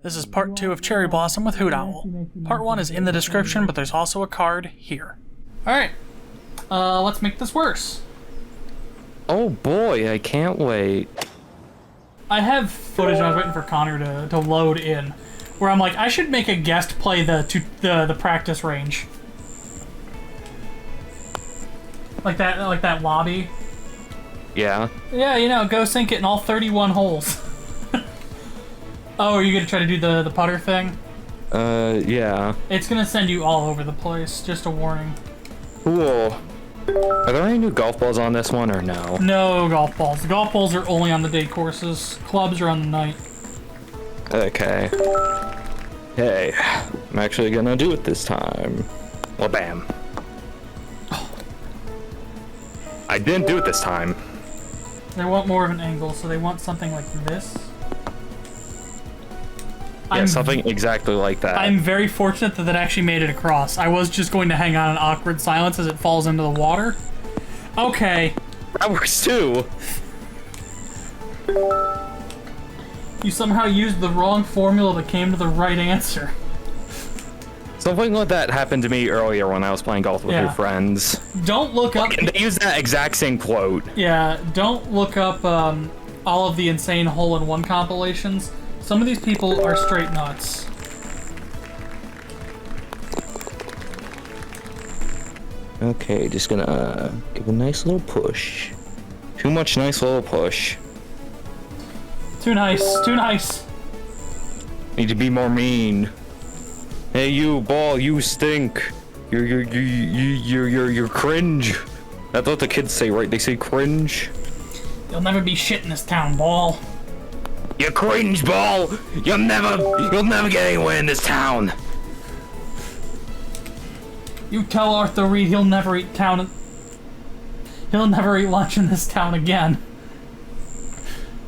This is part 2 of Cherry Blossom with Hootowl. Part 1 is in the description, but there's also a card here. Alright, let's make this worse. Oh boy, I can't wait. I have footage I was waiting for Connor to load in, where I'm like, I should make a guest play the practice range. Like that lobby. Yeah. Yeah, you know, go sink it in all 31 holes. Oh, are you gonna try to do the putter thing? Yeah. It's gonna send you all over the place, just a warning. Cool. Are there any new golf balls on this one or no? No golf balls. The golf balls are only on the day courses. Clubs are on the night. Okay. Hey, I'm actually gonna do it this time. Well, bam. I didn't do it this time. They want more of an angle, so they want something like this. Yeah, something exactly like that. I'm very fortunate that actually made it across. I was just going to hang on in awkward silence as it falls into the water. Okay. That works too. You somehow used the wrong formula that came to the right answer. Something like that happened to me earlier when I was playing golf with your friends. Don't look up... And they used that exact same quote. Yeah, don't look up all of the insane hole-in-one compilations. Some of these people are straight nuts. Okay, just gonna give a nice little push. Too much nice little push. Too nice, too nice. Need to be more mean. Hey, you ball, you stink. You're cringe. That's what the kids say, right? They say cringe. You'll never be shit in this town, ball. You cringe ball! You'll never get anywhere in this town. You tell Arthur Reed he'll never eat lunch in this town again.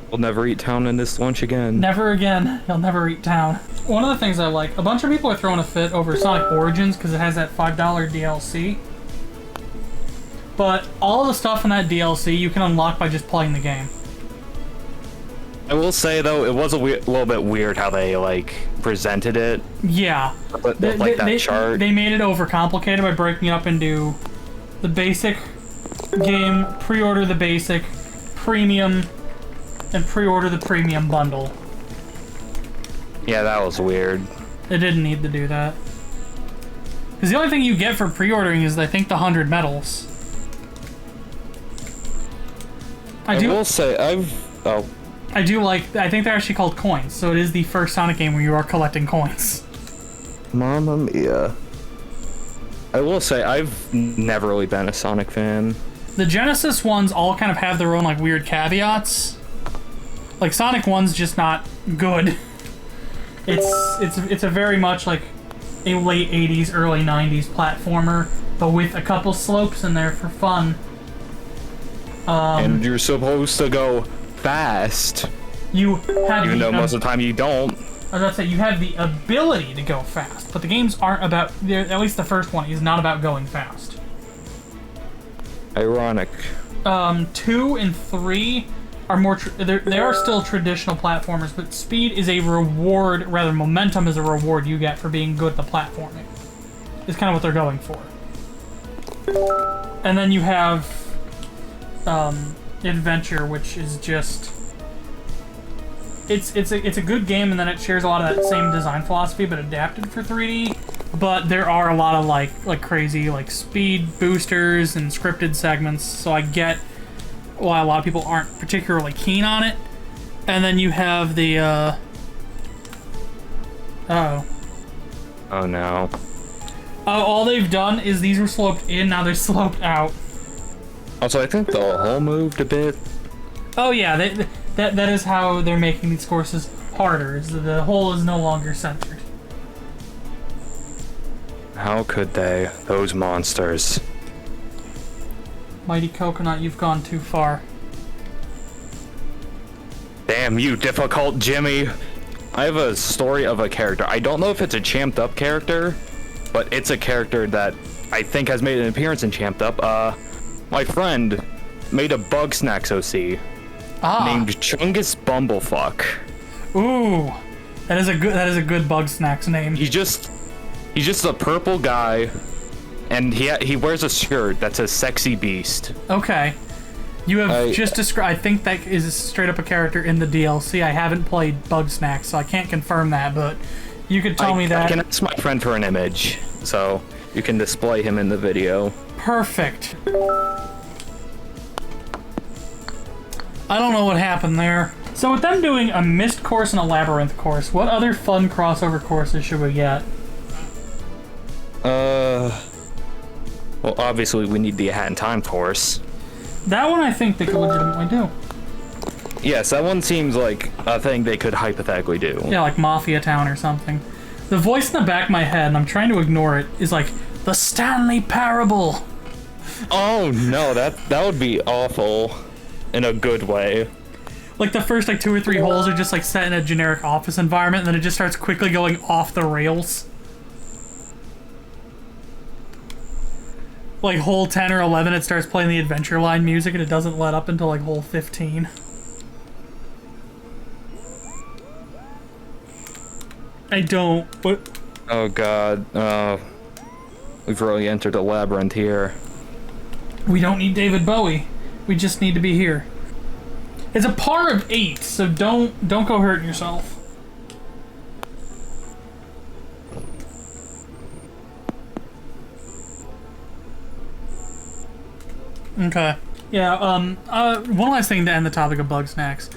We'll never eat town in this lunch again. Never again. He'll never eat town. One of the things I like, a bunch of people are throwing a fit over Sonic Origins because it has that $5 DLC. But all the stuff in that DLC you can unlock by just playing the game. I will say though, it was a little bit weird how they like presented it. Yeah, that chart. They made it overcomplicated by breaking it up into the basic game, pre-order the basic, premium, and pre-order the premium bundle. Yeah, that was weird. It didn't need to do that. Because the only thing you get for pre-ordering is, I think, the 100 medals. I will say, I do like... I think they're actually called coins, so it is the first Sonic game where you are collecting coins. Mamma mia. I will say, I've never really been a Sonic fan. The Genesis ones all kind of have their own, like, weird caveats. Like, Sonic 1's just not good. It's a very much, like, a late 80s, early 90s platformer, but with a couple slopes in there for fun. And you're supposed to go fast. You have even though most of the time you don't. I was about to say, you have the ability to go fast, but the games aren't about, at least the first one is not about going fast. Ironic. 2 and 3 are more, they are still traditional platformers, but speed is a reward, rather momentum is a reward you get for being good at the platforming. Is kind of what they're going for. And then you have Adventure, which is just... It's a good game, and then it shares a lot of that same design philosophy, but adapted for 3D. But there are a lot of like crazy like speed boosters and scripted segments, so I get why a lot of people aren't particularly keen on it. And then you have the oh no. All they've done is these were sloped in, now they're sloped out. Also, I think the hole moved a bit. Oh yeah, that is how they're making these courses harder, is the hole is no longer centered. How could they? Those monsters. Mighty Coconut, you've gone too far. Damn you, difficult Jimmy. I have a story of a character. I don't know if it's a Champed Up character, but it's a character that I think has made an appearance in Champed Up. My friend made a Bugsnax OC named Chungus Bumblefuck. Ooh, That is a good Bugsnax name. He's just a purple guy, and he wears a shirt that says "Sexy Beast." Okay. You have just described. I think that is straight up a character in the DLC. I haven't played Bugsnax, so I can't confirm that, but you could tell me that. I can ask my friend for an image, so you can display him in the video. Perfect. I don't know what happened there. So with them doing a mist course and a labyrinth course, what other fun crossover courses should we get? Well, obviously we need the Hat in Time course. That one I think they could legitimately do. Yes, that one seems like a thing they could hypothetically do. Yeah, like Mafia Town or something. The voice in the back of my head, and I'm trying to ignore it, is like, the Stanley Parable! Oh no, that would be awful. In a good way. Like the first like 2 or 3 holes are just like set in a generic office environment, and then it just starts quickly going off the rails. Like hole 10 or 11, it starts playing the Adventure Line music, and it doesn't let up until like hole 15. I don't. What? Oh god. We've really entered a labyrinth here. We don't need David Bowie. We just need to be here. It's a par of 8, so don't go hurting yourself. Okay. Yeah, one last thing to end the topic of Bugsnax.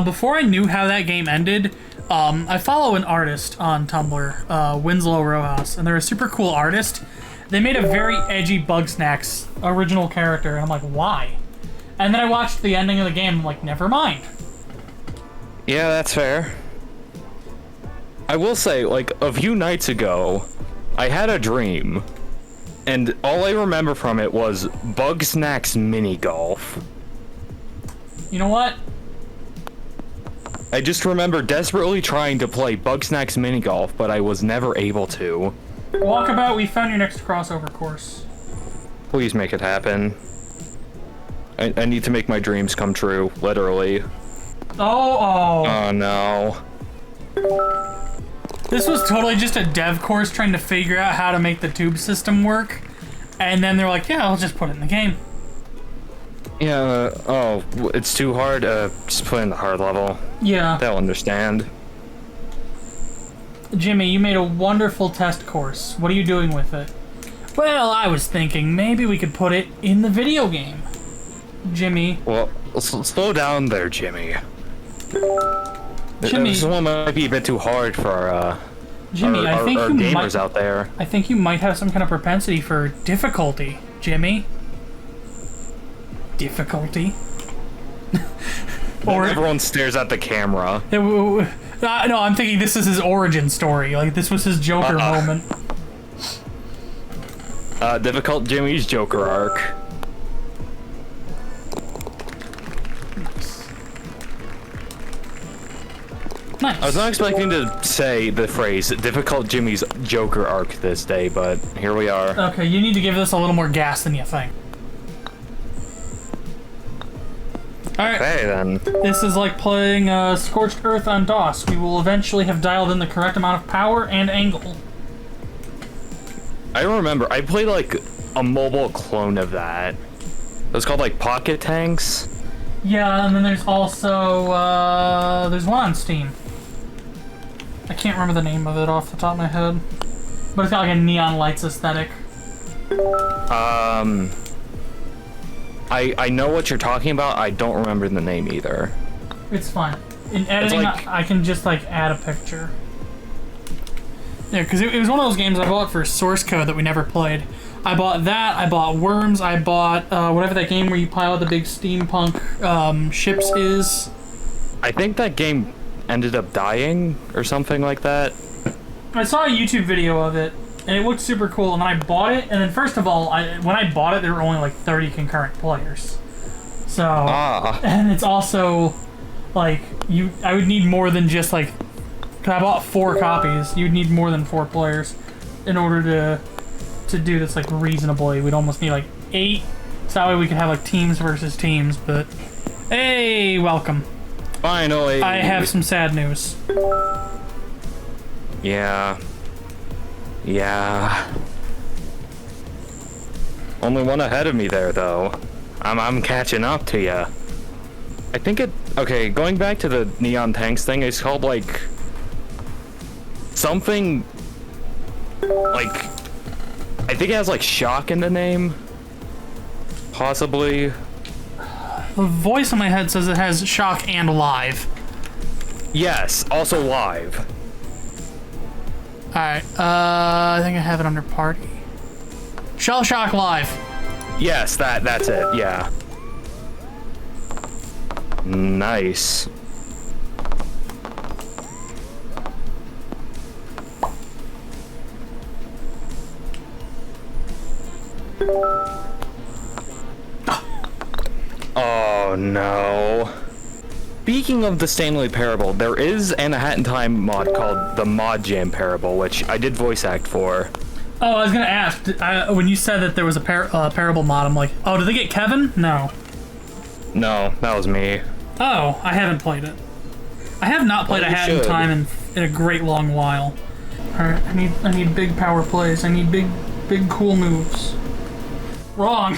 Before I knew how that game ended, I follow an artist on Tumblr, Winslow Rojas, and they're a super cool artist. They made a very edgy Bugsnax original character, and I'm like, why? And then I watched the ending of the game, I'm like, never mind. Yeah, that's fair. I will say, like, a few nights ago, I had a dream, and all I remember from it was Bugsnax mini golf. You know what? I just remember desperately trying to play Bugsnax mini golf, but I was never able to. Walkabout, we found your next crossover course. Please make it happen. I need to make my dreams come true, literally. Oh no. This was totally just a dev course trying to figure out how to make the tube system work. And then they're like, yeah, I'll just put it in the game. Yeah, it's too hard. Just put in the hard level. Yeah. They'll understand. Jimmy, you made a wonderful test course. What are you doing with it? Well, I was thinking maybe we could put it in the video game. Jimmy. Well, slow down there, Jimmy. Jimmy. This one might be a bit too hard for Jimmy, our gamers out there. I think you might have some kind of propensity for difficulty, Jimmy. Difficulty? Or everyone stares at the camera. No, I'm thinking this is his origin story. Like, this was his Joker moment. Difficult Jimmy's Joker arc. Nice. I was not expecting to say the phrase "difficult Jimmy's Joker arc" this day, but here we are. Okay, you need to give this a little more gas than you think. Alright. Okay, then. This is like playing Scorched Earth on DOS. We will eventually have dialed in the correct amount of power and angle. I remember, I played like a mobile clone of that. It was called like Pocket Tanks. Yeah, and then there's also, there's one on Steam. I can't remember the name of it off the top of my head. But it's got like a neon lights aesthetic. I know what you're talking about. I don't remember the name either. It's fine. In editing, like, I can just like add a picture. Yeah, because it was one of those games I bought for source code that we never played. I bought that, I bought Worms, I bought whatever that game where you pilot the big steampunk ships is. I think that game ended up dying or something like that. I saw a YouTube video of it, and it looked super cool, and then I bought it, and then first of all, when I bought it, there were only like 30 concurrent players. So, and it's also, like, I would need more than just like, because I bought 4 copies, you'd need more than 4 players in order to do this like reasonably. We'd almost need like 8, so that way we could have like teams versus teams, but hey, welcome. Finally. I have some sad news. Yeah. Yeah. Only one ahead of me there, though. I'm catching up to ya. I think it... Okay, going back to the Neon Tanks thing, it's called, like... something... Like... I think it has, like, shock in the name. Possibly. The voice in my head says it has shock and live. Yes, also live. Alright, I think I have it under party. Shellshock live. Yes, that's it, yeah. Nice. Oh no. Speaking of the Stanley Parable, there is an A Hat in Time mod called the Mod Jam Parable, which I did voice act for. Oh, I was gonna ask, when you said that there was a Parable mod, I'm like, oh, did they get Kevin? No. No, that was me. Oh, I haven't played it. I have not played A Hat in Time in a great long while. Alright, I need big power plays. I need big cool moves. Wrong.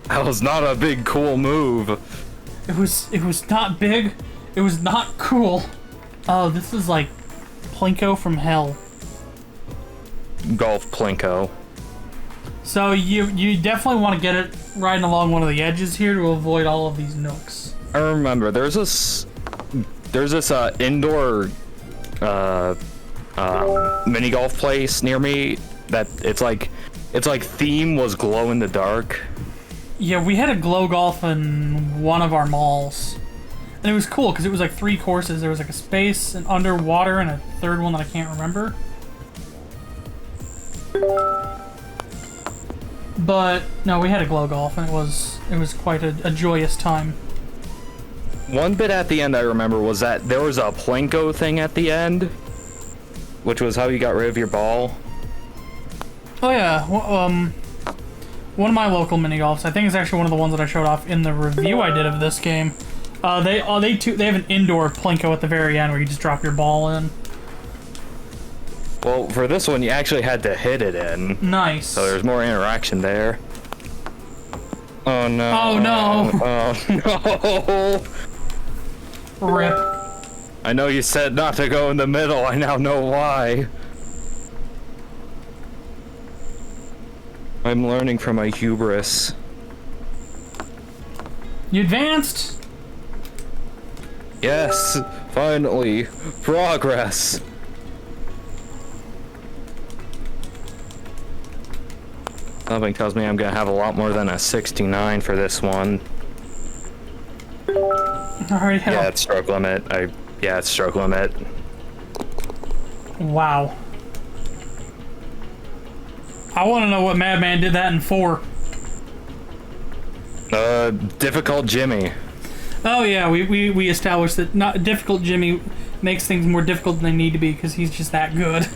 That was not a big cool move. It was not big. It was not cool. Oh, this is like Plinko from hell. Golf Plinko. So you definitely want to get it riding along one of the edges here to avoid all of these nooks. I remember there's this indoor mini golf place near me that it's like theme was glow in the dark. Yeah, we had a glow golf in one of our malls. And it was cool because it was like 3 courses. There was like a space, an underwater, and a third one that I can't remember. But no, we had a glow golf and it was quite a joyous time. One bit at the end I remember was that there was a Plinko thing at the end, which was how you got rid of your ball. Oh yeah, one of my local mini golfs, I think it's actually one of the ones that I showed off in the review I did of this game. They have an indoor Plinko at the very end where you just drop your ball in. Well, for this one, you actually had to hit it in. Nice. So there's more interaction there. Oh no. Oh no. Oh no. Rip. I know you said not to go in the middle. I now know why. I'm learning from my hubris. You advanced? Yes, finally. Progress. Something tells me I'm gonna have a lot more than a 69 for this one. Alright, yeah, it's stroke limit. Yeah, it's stroke limit. Wow. I want to know what Madman did that in 4. Difficult Jimmy. Oh yeah, we established that not difficult Jimmy makes things more difficult than they need to be because he's just that good.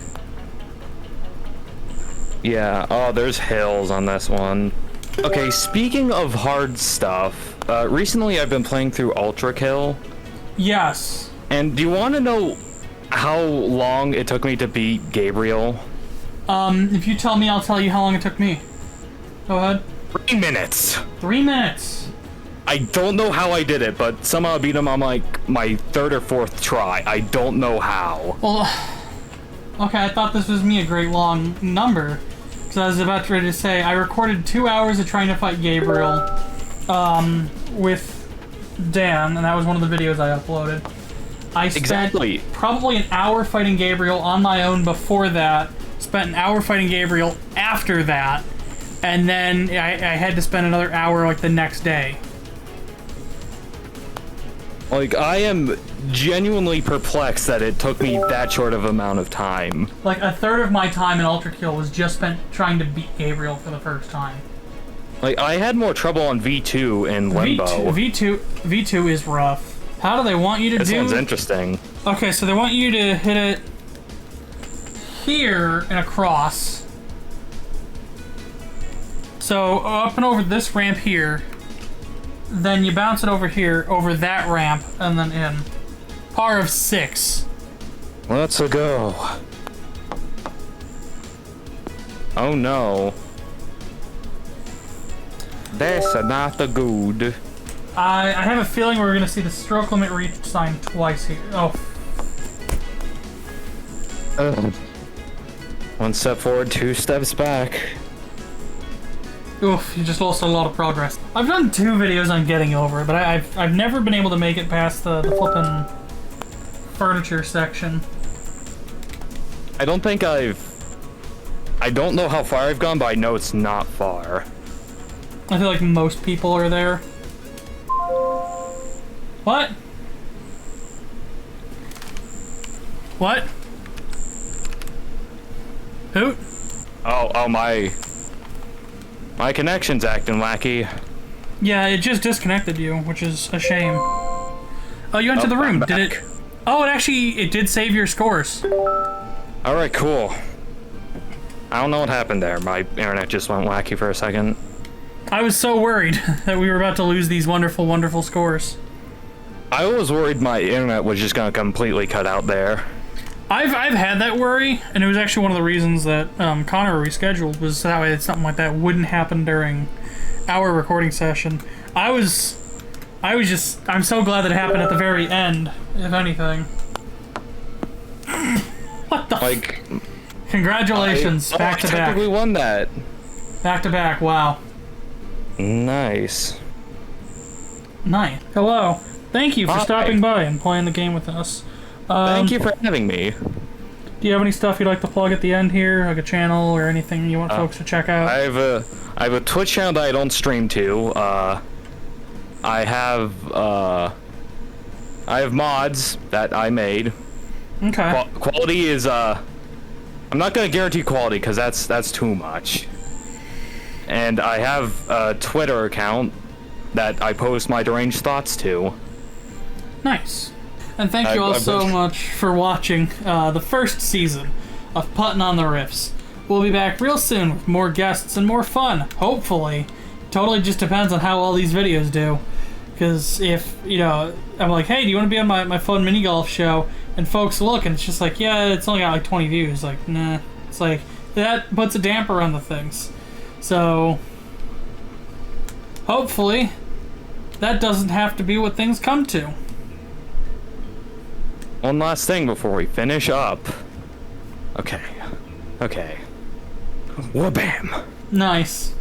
Yeah, oh, there's hills on this one. Okay, speaking of hard stuff, recently I've been playing through Ultra Kill. Yes. And do you want to know how long it took me to beat Gabriel? If you tell me, I'll tell you how long it took me. Go ahead. 3 minutes. 3 minutes. I don't know how I did it, but somehow I beat him on like my 3rd or 4th try. I don't know how. Well, okay, I thought this was me a great long number. So I was about to say, I recorded 2 hours of trying to fight Gabriel, with Dan, and that was one of the videos I uploaded. I spent probably an hour fighting Gabriel on my own before that, spent an hour fighting Gabriel after that, and then I had to spend another hour like the next day. Like, I am genuinely perplexed that it took me that short of amount of time. Like, a third of my time in Ultra Kill was just spent trying to beat Gabriel for the first time. Like, I had more trouble on V2 in Limbo. V2 is rough. How do they want you to do... This one's interesting. Okay, so they want you to hit it here and across. So, up and over this ramp here. Then you bounce it over here, over that ramp, and then in. Par of 6. Let's go. Oh no. That's not the good. I have a feeling we're gonna see the stroke limit reached sign twice here. Oh. One step forward, 2 steps back. Oof, you just lost a lot of progress. I've done 2 videos on getting over it, but I've never been able to make it past the flippin' furniture section. I don't know how far I've gone, but I know it's not far. I feel like most people are there. What? What? Hoot? Oh, my connection's acting wacky. Yeah, it just disconnected you, which is a shame. Oh, you went to the room. Did it? Oh, it did save your scores. All right, cool. I don't know what happened there. My internet just went wacky for a second. I was so worried that we were about to lose these wonderful, wonderful scores. I was worried my internet was just gonna completely cut out there. I've had that worry, and it was actually one of the reasons that Connor rescheduled, was that way something like that wouldn't happen during our recording session. I'm so glad that it happened at the very end, if anything. What the? Like, congratulations, back to back. I technically won that. Back to back. Wow. Nice. Nice. Hello. Thank you for stopping by and playing the game with us. Thank you for having me. Do you have any stuff you'd like to plug at the end here, like a channel or anything you want folks to check out? I have a Twitch channel that I don't stream to. I have mods that I made. Okay. Quality is I'm not gonna guarantee quality because that's too much. And I have a Twitter account that I post my deranged thoughts to. Nice. And thank you all so much for watching the first season of Puttin on the Riffs. We'll be back real soon with more guests and more fun, hopefully. Totally just depends on how all these videos do. Because if, I'm like, hey, do you want to be on my fun mini golf show? And folks look and it's just like, yeah, it's only got like 20 views. Like, nah. It's like, that puts a damper on the things. So, hopefully, that doesn't have to be what things come to. One last thing before we finish up. Okay. Wha-bam! Nice.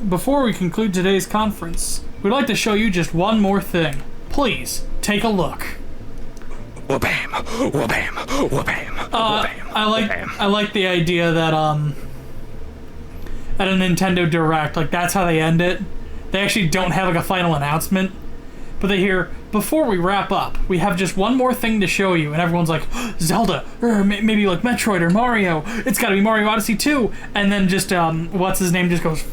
Before we conclude today's conference, we'd like to show you just one more thing. Please, take a look. Wha-bam! Wha-bam! Wha-bam! I like the idea that, at a Nintendo Direct, like, that's how they end it. They actually don't have, like, a final announcement. But they hear, before we wrap up, we have just one more thing to show you. And everyone's like, Zelda, or maybe like Metroid or Mario. It's gotta be Mario Odyssey 2. And then just, what's his name just goes,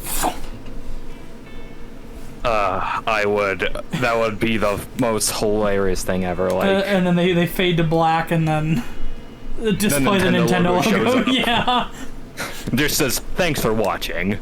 that would be the most hilarious thing ever. Like, and then they fade to black and then display the Nintendo logo. Yeah. Just says, thanks for watching.